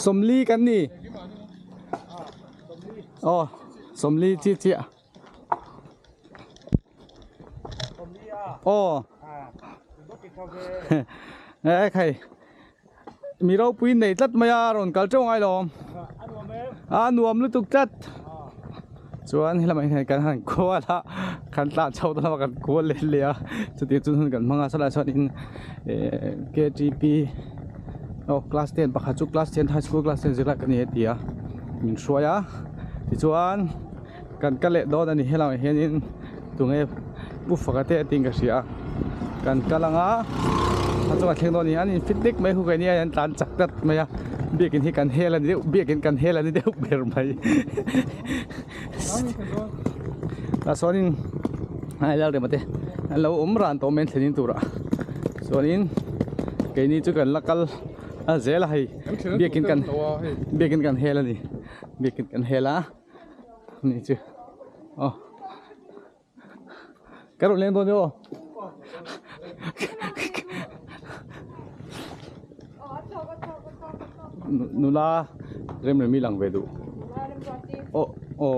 สมลีกันนี่อ๋อสมลีที่เจียอ๋อเอ้ใครมีเราปีนในจัดมายารอนกัลจ้องไอ้ลมนวมลุตุกจัดส่วนที่เราไม่เห็นกันหันกลัวละขันตาเช่าตัวกันกลัวเลี้ยจะติดจุนกันมังอาสลายส่วนอินKGP โอ้คลาส10ปะขัดจุคลาส10ไฮสคูลคลาส10จะละกันนี่เดียมินชัวยะที่ส่วนกันเละโดนอันนี้ให้เราเห็นตรงนี้บุฟเฟ่ต์ติงกันเสียกันกำลังถ้าจังหวัดเชียงรายนี่อันนี้ฟิตเด็กไม่คู่กันเนี่ยยันตานจักรตัดไม่อะเบียกินที่กันเฮลันเดียวเบียกินกันเฮลันเดียวเบอร์ไปแล้วส่วนนี้ให้เราเดี๋ยวมาเถอะเราร้านโตเมนเทนินตัวละส่วนนี้แกนี่จุกันลักลเจลให้เบียกินกันเฮลันนี่เบียกินกันเฮล่ะนี่จุอ๋อกระโดดเล่นตัวเดียวนูลาเริ่มมีหลังเวดูโอ้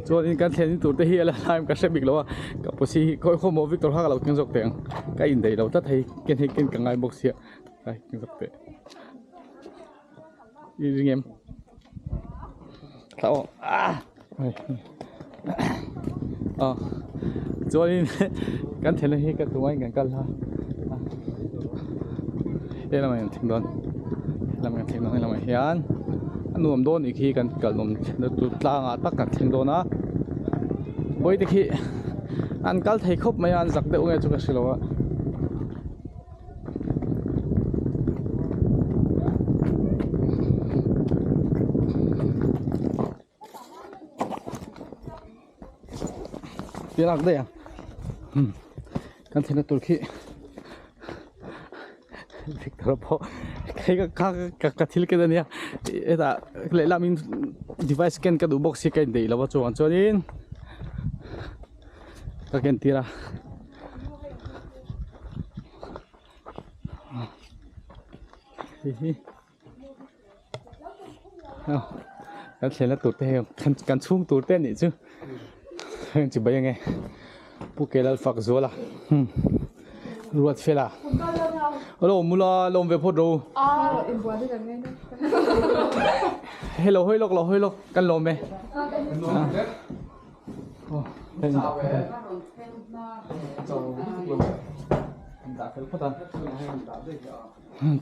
จวนอินกันเทนตัวเทียแล้วทำกันเสบิกแล้วว่ากับพอสิก็ข้อมูลวิกตอร์ฮักเราเก่งสุดเตียงก็อินเดียเราถ้าไทยเก่งกังไงบอกเสียไปเก่งสุดเตียงยืนเงียบเขาจวนอินกันเทนเลยกันตัวเองกันละเราไม่ทิ้งโดนเราไม่ทิ้งโดนเราไม่เฮียนนุ่มโดนอีกทีกันกับนุ่มตุลางตักกันทิ้งโดนนะบ่อยทีขี้อันกัลไทยครบไม่อันสักเดียวไงจุกสิโลอะเปลี่ยนอักได้ยังกันเทนตุรกีฟิกตอร์พอใครก็ทิลกันเนี่ยแต่เล่ามิน device กันก็ดูบ็อกซ์กันได้แล้วว่าจวนนี้ก็กันทีละกันเสร็จแล้วตูดเต้กันชุ่มตูดเต้นนี่chứจะไปยังไงพวกแกเราฝักซัวละรวดเฟล่าฮัลโหลมูลาลงไปพูดดูอินบัวที่กันไหมเฮลโลกันลงไหม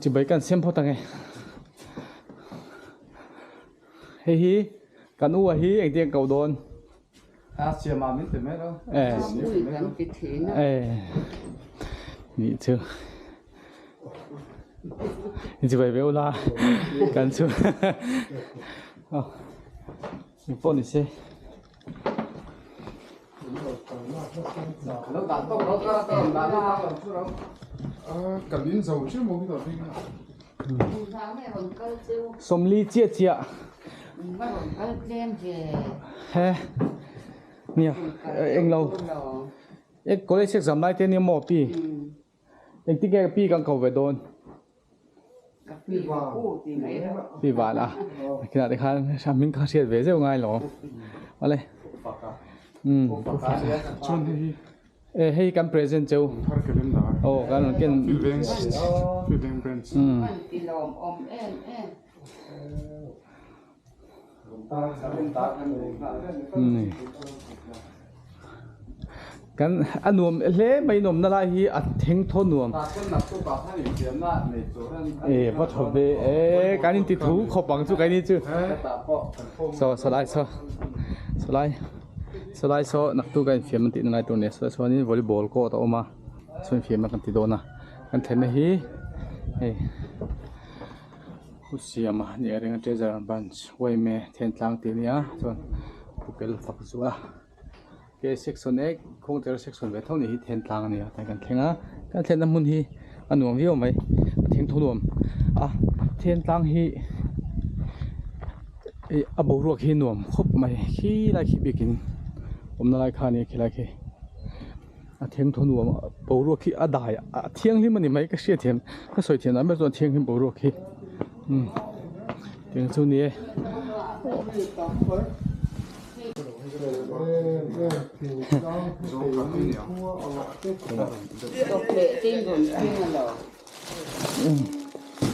จะไปกันเสียมพอตั้งไงเฮ้ยกันอู้เฮ้ยไอเดียเก่าโดนเสียมาไม่ถึงไหมล่ะนี่เชื่อนี่จะไปเวลากันชัวมีปนอีกสิสมลีเจี๊ยเฮ้เนี่ยเอ็งเราก็เลยเช็คสำนักเทียนเนี่ยหมอปีเอ็งที่แกปีกันเขาไปโดนปีวาละขนาดที่ข้าชามินข้าเสียเวเซลง่ายหรออะไรชวนให้กันเพรสเซนต์เจ้าโอ้กันกันฟิลเวงแบรนด์กันอันนวมเล่ไม่นวมนั่นแหละฮีอัดทิ้งทนนวมพอชอบเลยการนี้ติดหูขบังจู่การนี้จู่สไลด์นักตู้กันเฟียมันติดในตัวนี้ส่วนนี้วอลเลย์บอลก็ต่อมาส่วนเฟียมันกันติดโดนนะกันเทนนี่ผู้เสียมาเนี่ยเรื่องเจริญบันไว้เมเทนทางตีนี้ส่วนผู้เกลฝักซัวเกสเซ็กชันเอกคงจะเซ็กชันเวทเท่านี้เทนทางเนี่ยแต่กันเทงกันเทนน้ำมันฮีอันหน่วงที่ว่าไหมเทงทุ่นวมเทนทางฮีอบรัวขี้หน่วมครบไหมขี้ไรขี้เบกินผมนั่นไรข้านี่ขี้ไรขี้ thiêng thôn nuông bầu ruột khi đại thiêng li mình mấy cái xe thiêng cái sợi thiêng nó mới cho thiêng hình bầu ruột khi thiêng số này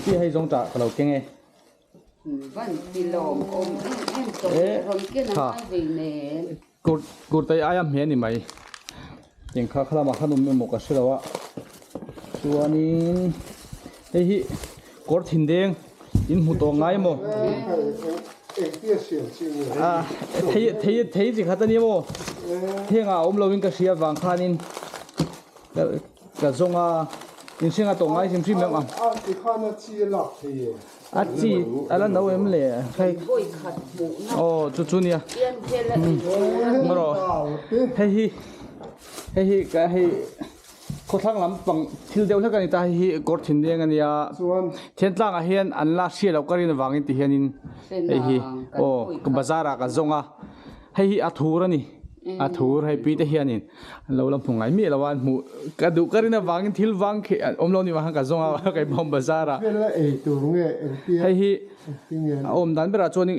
cái hay giống trả cái đầu kia nghe vẫn đi lồng ôm em tôi không kia là gì nè cột tay ai am hiền thì màyยังข้าข้ามาข้านุ่มไม่หมกกระเสือวะส่วนนี้เฮ้ยกดถิ่นแดงยินหูตัวง่ายมั้งเทียสิขัดตัวนี้มั้งเทียงอ่ะเราวิ่งกระเสือวางข้านินกระซงอ่ะยินเสียงอ่ะตัวง่ายชิมชิมมั้งที่ข้าน่ะชีหลักทีจีอะไรนั่นเอาเอ็มเลยใครโอ้จุดๆเนี่ยมารอเฮ้ยก็ให้คนทั้งลำปังทิลเดียวเท่ากันนี่ตาให้กดถิ่นเดียงกันเนี่ยเทียนตั้งอาเฮียนอันละเสียเราก็เรียนวางที่เฮียนินให้โอ้ก็บาซาระก็จงอ่ะให้อาทูระนี่อาทูให้ปีที่เฮียนินเราลำพงไหนมีละวันหมู่กระดูกก็เรียนวางทิลวางอมเรานี่วางก็จงอ่ะก็บอมบาซาระให้อมดันเวลาจวนนี่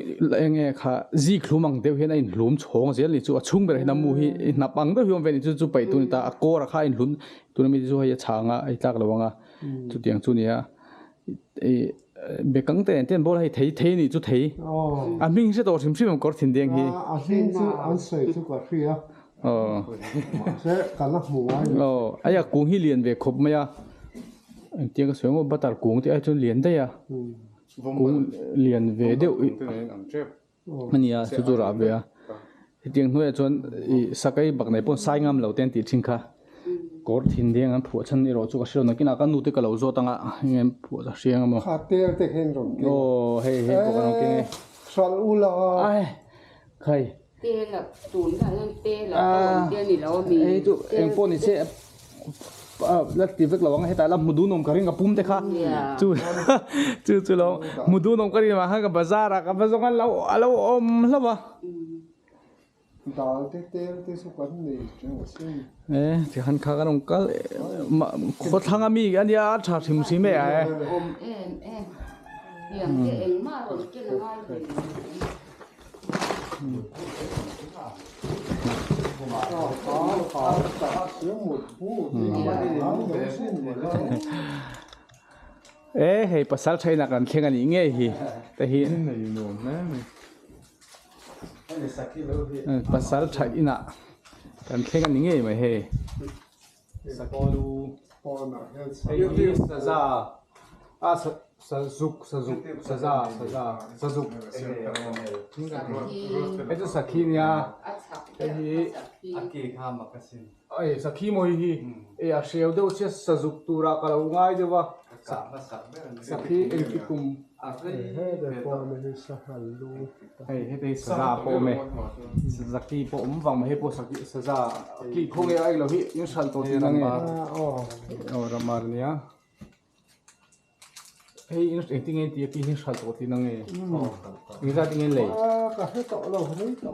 ไงค่ะจีคลุมังเดียวเห็นไอ้หลุมชงเสียหรือจู่ชุ่มไปเลยน้ำมูฮีนับปังก็พิมพ์เป็นจู่ไปตัวนี้ตาโกระค่าไอ้หลุมตัวนี้มีจู่ให้ช้างอ่ะไอ้ตากระวังอ่ะจู่เตียงจู่นี้อ่ะไอ้เบกังเต้นบอกให้เทนี่จู่เทอันมิ่งเสียตัวชิมมันกดถิ่นเดียงฮีอันนี้จู่อันใส่จู่กว่าที่อ่ะเสียกันละหมู่ไอ้ยากุ้งฮีเลียนเวครบไหมอ่ะเตียงก็สวยว่าบัตรกุ้งที่ไอ้จนเลียนได้อ่ะcũng liền về đều mình ya su chu ra về à tiếng nói chọn sakai bạc này pon sai ngam lâu tên tiền chính khá cột thiên đeng anh phụ chân đi rồi chu cái sự nó kia nào cái nút cái lâu rồi tăng à em phụ ra xiang mà khát tiêu thì hen rồi ô hey hey bộ cái kia xoắn u là ai khai tê là tốn cả nên tê là tê này là mi ấy chu em pon này sẽแล้วตีวิกเราว่าให้แต่ละมุดูนมกระดิ่งกับปุ่มเด็กค่ะจู่เรามุดูนมกระดิ่งมาให้กับบาซาระกับบาซงกันเราอมแล้ววะดาวเต้ที่สุกันนี่จังสิที่หันข้ากันองค์ก็คนทางมีกันยาชาชิมชิมเอ๋อมอย่างเองมากเลยกินง่ายเลยให้ภาษาไทยนักการเขียนกันยังไงฮีแต่ฮีภาษาไทยน่ะการเขียนกันยังไงไหมเฮ้สักดูไอ้ที่ซาซาSazuk itu sakinya aki khama kasin saki moi hi asheu deu che sazuk tura kala ngai dewa saki enkikum he saza po me saki po wang me po saki saza ki khonge ai lo hi in sal to ti nang ramar nia hey in acting en ti ki hin sal to ti nang ni za ting en le ka he to lo he to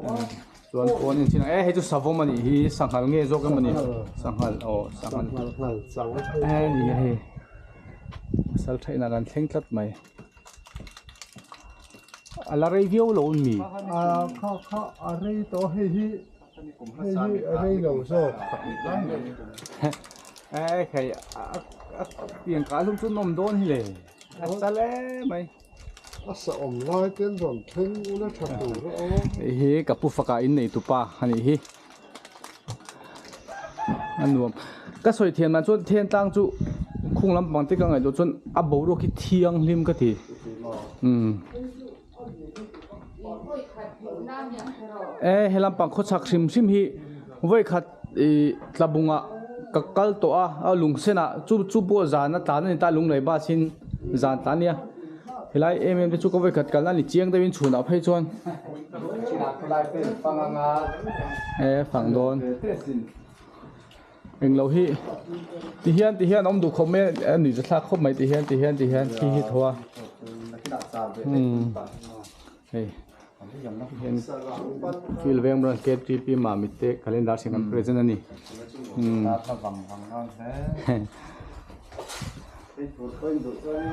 chuan phone in chin he chu savom ani hi sanghal nge zo ka mani sanghal chang ni he sal thai na gan thleng tlat mai ala review lo mi kha are to he are lo so khai tiền cá lung chút nôm đôn hi le sa le mai asa om lai ten ron theng ula thatu ro hi kapu faka in nei tu pa hani hi anuam ka soi thian man chon thian tang chu khung lam bang te ka ngai do chon a bo ro ki thiang lim ka ti helam pang kho chak sim hi voi khat tlabunga kakal to a lung sena chu bo zana ta ni ta lung nei ba sin zan ta nia hilai em chu ko ve khat kal ni chiang dawin chhuna phei chon phang don eng lo hi ti hian om du khom me ni za thla khom mai ti hian hi thoa hey เห็นฟิลเวงบรังเกตที่ปีมามิเตคาเลนดาร์สิงห์เพรสเซนต์นี่ถ้าบังเอาแท้ไปดูตัวนี้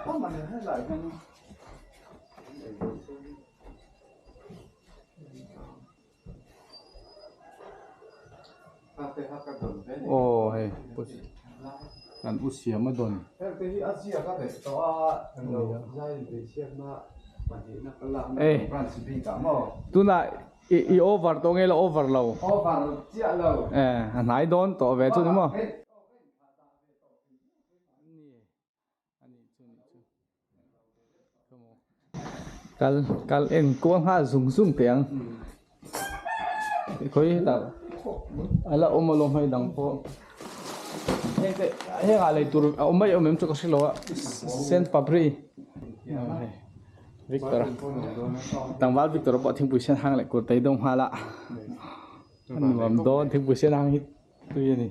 ก็มันให้หลายกันโอ้เฮ้ยกันอุเสียมาโดน แต่ที่อาเซียก็เป็นตัวเราใช้ไปเชียงมาวันนี้นักล่าฟรานซิบิกาโม tu na i over to nge lo over lo โอ้ฟาร์เจียเรา nai don to ve chu ni mo kal en kuang ha sung sung tiang khoi ta ala omolom hai dang po he ga le tur omai omem chu ka silo sen papri Victor tangwal Victor po thing puisen hang lại cột tay đông hoa lạ nuam don thing puisen hang hit tu ye ni